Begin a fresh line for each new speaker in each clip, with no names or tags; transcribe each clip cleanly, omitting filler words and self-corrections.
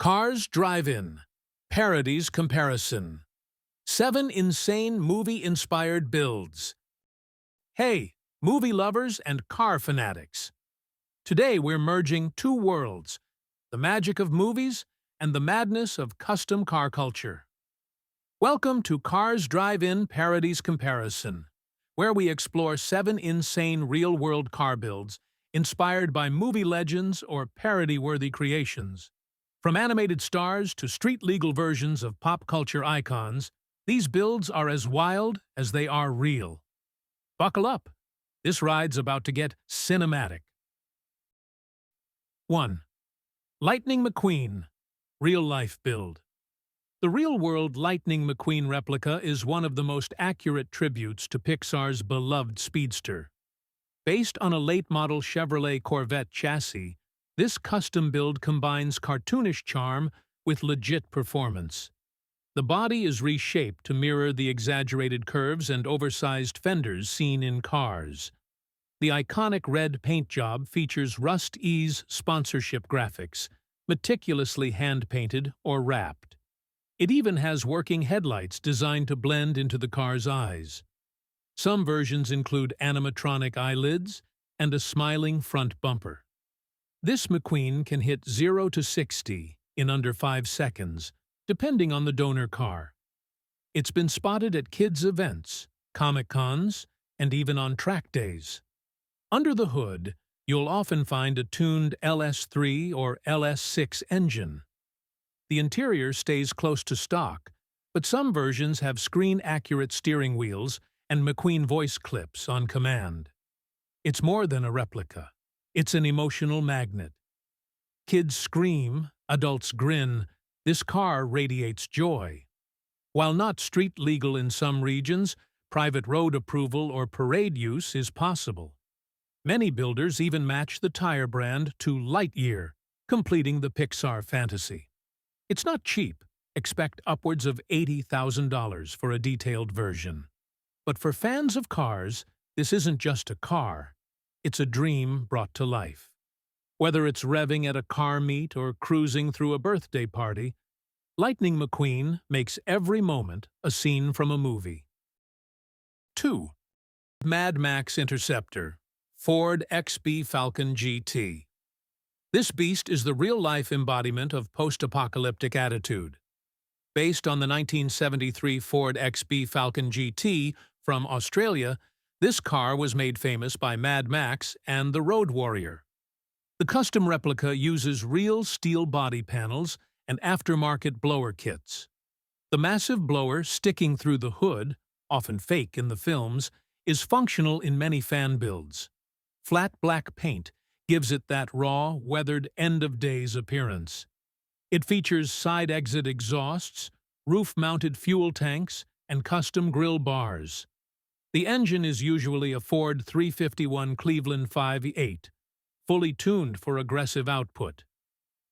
Cars Drive-In, Parodies Comparison. 7 insane movie-inspired builds. Hey, movie lovers and car fanatics. Today we're merging two worlds, the magic of movies and the madness of custom car culture. Welcome to Cars Drive-In Parodies Comparison, where we explore 7 insane real-world car builds inspired by movie legends or parody-worthy creations. From animated stars to street-legal versions of pop culture icons, these builds are as wild as they are real. Buckle up. This ride's about to get cinematic. 1. Lightning McQueen, real-life build. The real-world Lightning McQueen replica is one of the most accurate tributes to Pixar's beloved speedster. Based on a late-model Chevrolet Corvette chassis, this custom build combines cartoonish charm with legit performance. The body is reshaped to mirror the exaggerated curves and oversized fenders seen in Cars. The iconic red paint job features Rust-Ease sponsorship graphics, meticulously hand-painted or wrapped. It even has working headlights designed to blend into the car's eyes. Some versions include animatronic eyelids and a smiling front bumper. This McQueen can hit 0 to 60 in under 5 seconds, depending on the donor car. It's been spotted at kids' events, Comic-Cons, and even on track days. Under the hood, you'll often find a tuned LS3 or LS6 engine. The interior stays close to stock, but some versions have screen-accurate steering wheels and McQueen voice clips on command. It's more than a replica. It's an emotional magnet. Kids scream, adults grin, this car radiates joy. While not street legal in some regions, private road approval or parade use is possible. Many builders even match the tire brand to Lightyear, completing the Pixar fantasy. It's not cheap. Expect upwards of $80,000 for a detailed version. But for fans of cars, this isn't just a car. It's a dream brought to life. Whether it's revving at a car meet or cruising through a birthday party, Lightning McQueen makes every moment a scene from a movie. 2. Max Interceptor, Ford XB Falcon GT. This beast is the real-life embodiment of post-apocalyptic attitude. Based on the 1973 Ford XB Falcon GT from Australia, this car was made famous by Mad Max and the Road Warrior. The custom replica uses real steel body panels and aftermarket blower kits. The massive blower sticking through the hood, often fake in the films, is functional in many fan builds. Flat black paint gives it that raw, weathered, end-of-days appearance. It features side-exit exhausts, roof-mounted fuel tanks, and custom grille bars. The engine is usually a Ford 351 Cleveland 5.8, fully tuned for aggressive output.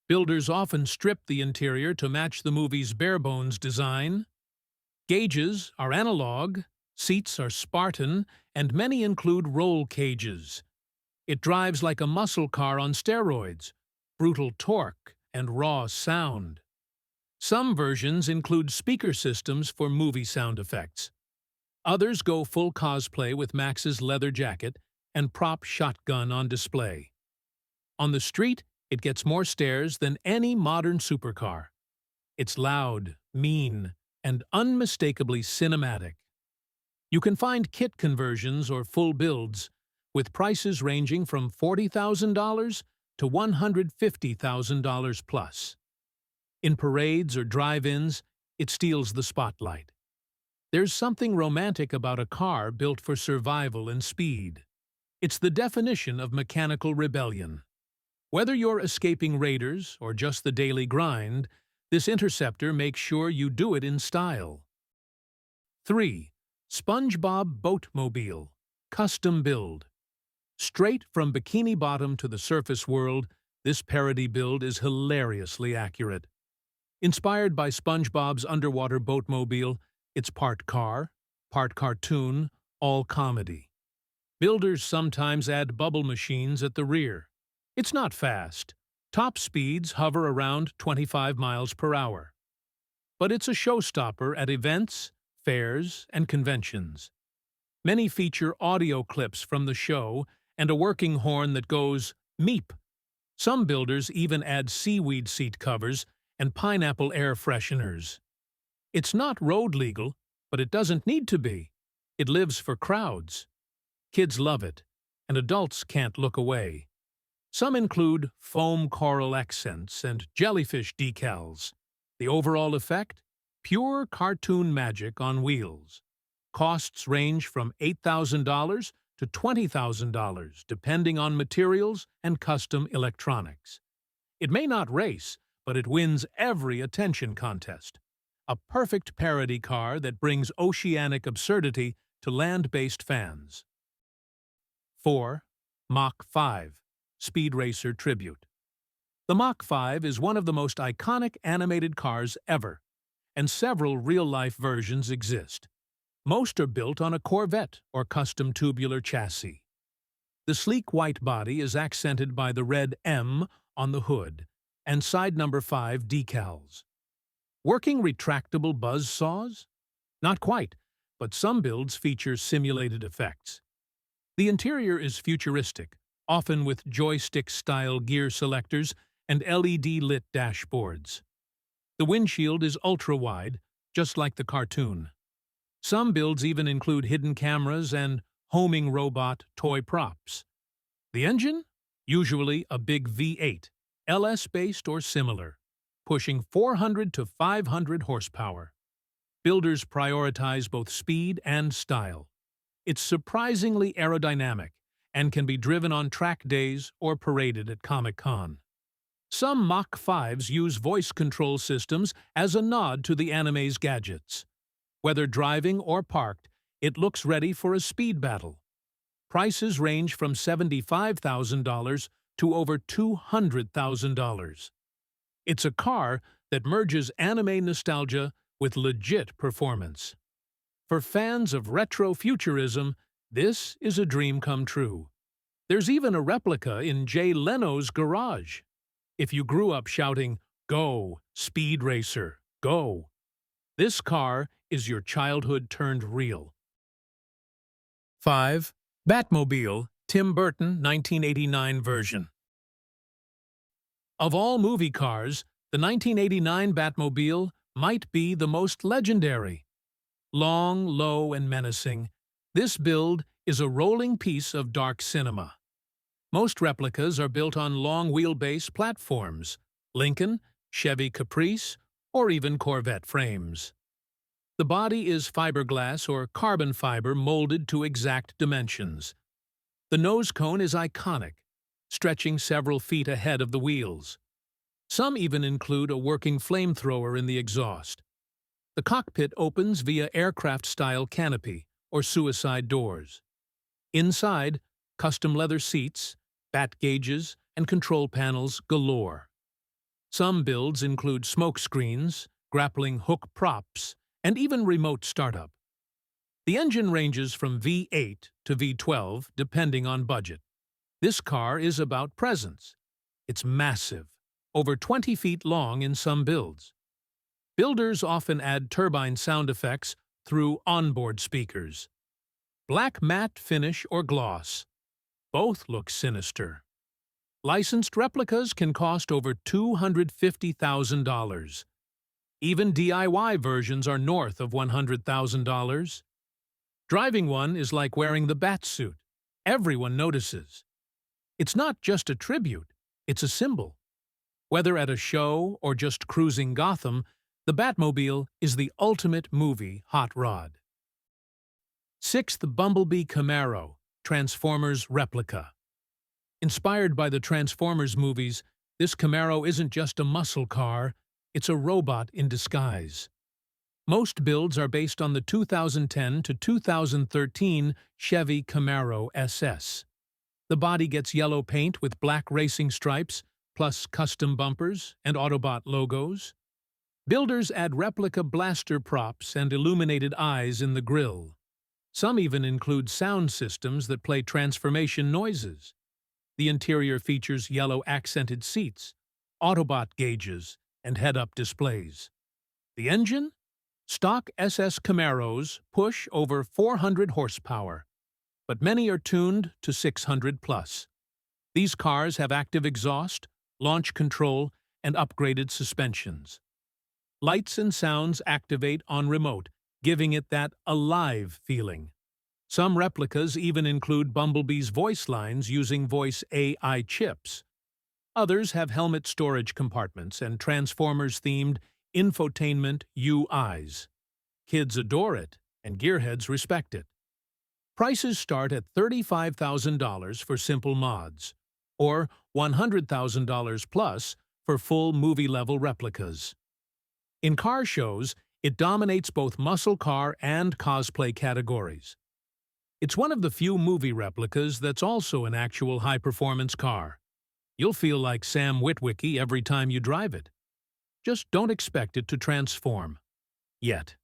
Builders often strip the interior to match the movie's bare-bones design. Gauges are analog, seats are Spartan, and many include roll cages. It drives like a muscle car on steroids, brutal torque, and raw sound. Some versions include speaker systems for movie sound effects. Others go full cosplay with Max's leather jacket and prop shotgun on display. On the street, it gets more stares than any modern supercar. It's loud, mean, and unmistakably cinematic. You can find kit conversions or full builds, with prices ranging from $40,000 to $150,000 plus. In parades or drive-ins, it steals the spotlight. There's something romantic about a car built for survival and speed. It's the definition of mechanical rebellion. Whether you're escaping raiders or just the daily grind, this Interceptor makes sure you do it in style. 3. SpongeBob Boatmobile, custom build. Straight from Bikini Bottom to the surface world, this parody build is hilariously accurate. Inspired by SpongeBob's underwater Boatmobile, it's part car, part cartoon, all comedy. Builders sometimes add bubble machines at the rear. It's not fast, Top speeds hover around 25 miles per hour. But it's a showstopper at events, fairs, and conventions. Many feature audio clips from the show and a working horn that goes meep. Some builders even add seaweed seat covers and pineapple air fresheners. It's not road legal, but it doesn't need to be. It lives for crowds. Kids love it, and adults can't look away. Some include foam coral accents and jellyfish decals. The overall effect? Pure cartoon magic on wheels. Costs range from $8,000 to $20,000, depending on materials and custom electronics. It may not race, but it wins every attention contest. A perfect parody car that brings oceanic absurdity to land-based fans. 4. Mach 5. Speed Racer Tribute. The Mach 5 is one of the most iconic animated cars ever, and several real-life versions exist. Most are built on a Corvette or custom tubular chassis. The sleek white body is accented by the red M on the hood and side number 5 decals. Working retractable buzz saws? Not quite, but some builds feature simulated effects. The interior is futuristic, often with joystick-style gear selectors and LED-lit dashboards. The windshield is ultra-wide, just like the cartoon. Some builds even include hidden cameras and homing robot toy props. The engine? Usually a big V8, LS-based or similar, pushing 400 to 500 horsepower. Builders prioritize both speed and style. It's surprisingly aerodynamic and can be driven on track days or paraded at Comic-Con. Some Mach 5s use voice control systems as a nod to the anime's gadgets. Whether driving or parked, it looks ready for a speed battle. Prices range from $75,000 to over $200,000. It's a car that merges anime nostalgia with legit performance. For fans of retro futurism, this is a dream come true. There's even a replica in Jay Leno's garage. If you grew up shouting, "Go, Speed Racer, go!" this car is your childhood turned real. 5. Batmobile, Tim Burton 1989 version. Of all movie cars, the 1989 Batmobile might be the most legendary. Long, low, and menacing, this build is a rolling piece of dark cinema. Most replicas are built on long wheelbase platforms, Lincoln, Chevy Caprice, or even Corvette frames. The body is fiberglass or carbon fiber molded to exact dimensions. The nose cone is iconic, stretching several feet ahead of the wheels. Some even include a working flamethrower in the exhaust. The cockpit opens via aircraft-style canopy or suicide doors. Inside, custom leather seats, bat gauges, and control panels galore. Some builds include smoke screens, grappling hook props, and even remote startup. The engine ranges from V8 to V12 depending on budget. This car is about presence. It's massive, over 20 feet long in some builds. Builders often add turbine sound effects through onboard speakers. Black matte finish or gloss. Both look sinister. Licensed replicas can cost over $250,000. Even DIY versions are north of $100,000. Driving one is like wearing the Batsuit. Everyone notices. It's not just a tribute, it's a symbol. Whether at a show or just cruising Gotham, the Batmobile is the ultimate movie hot rod. 6th Bumblebee Camaro, Transformers replica. Inspired by the Transformers movies, this Camaro isn't just a muscle car, it's a robot in disguise. Most builds are based on the 2010 to 2013 Chevy Camaro SS. The body gets yellow paint with black racing stripes, plus custom bumpers and Autobot logos. Builders add replica blaster props and illuminated eyes in the grille. Some even include sound systems that play transformation noises. The interior features yellow accented seats, Autobot gauges, and head-up displays. The engine? Stock SS Camaros push over 400 horsepower, but many are tuned to 600 plus. These cars have active exhaust, launch control, and upgraded suspensions. Lights and sounds activate on remote, giving it that alive feeling. Some replicas even include Bumblebee's voice lines using voice AI chips. Others have helmet storage compartments and Transformers-themed infotainment UIs. Kids adore it, and gearheads respect it. Prices start at $35,000 for simple mods, or $100,000 plus for full movie-level replicas. In car shows, it dominates both muscle car and cosplay categories. It's one of the few movie replicas that's also an actual high-performance car. You'll feel like Sam Witwicky every time you drive it. Just don't expect it to transform. Yet.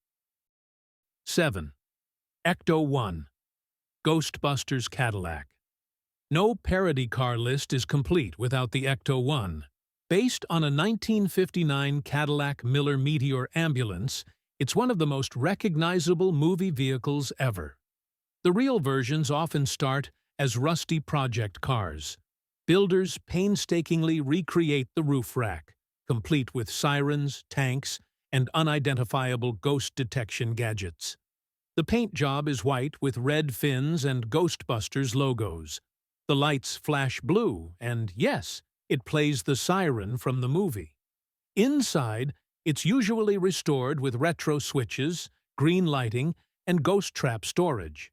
7. Ecto-1. Ghostbusters Cadillac. No parody car list is complete without the Ecto-1. Based on a 1959 Cadillac Miller Meteor ambulance, it's one of the most recognizable movie vehicles ever. The real versions often start as rusty project cars. Builders painstakingly recreate the roof rack, complete with sirens, tanks, and unidentifiable ghost detection gadgets. The paint job is white with red fins and Ghostbusters logos. The lights flash blue, and yes, it plays the siren from the movie. Inside, it's usually restored with retro switches, green lighting, and ghost trap storage.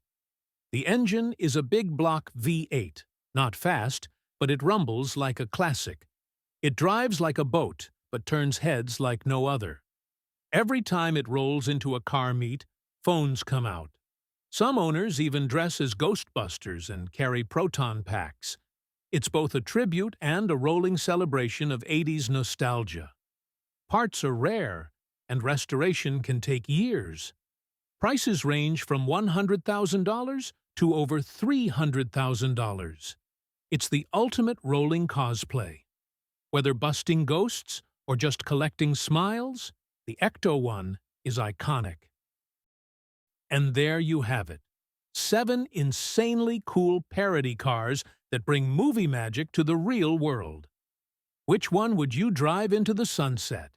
The engine is a big block V8, not fast, but it rumbles like a classic. It drives like a boat, but turns heads like no other. Every time it rolls into a car meet, phones come out. Some owners even dress as Ghostbusters and carry proton packs. It's both a tribute and a rolling celebration of 80s nostalgia. Parts are rare, and restoration can take years. Prices range from $100,000 to over $300,000. It's the ultimate rolling cosplay. Whether busting ghosts or just collecting smiles, the Ecto-1 is iconic. And there you have it. 7 insanely cool parody cars that bring movie magic to the real world. Which one would you drive into the sunset?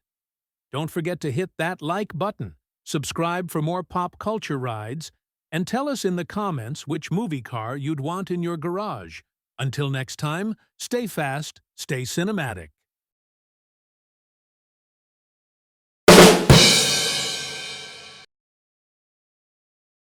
Don't forget to hit that like button, subscribe for more pop culture rides, and tell us in the comments which movie car you'd want in your garage. Until next time, stay fast, stay cinematic.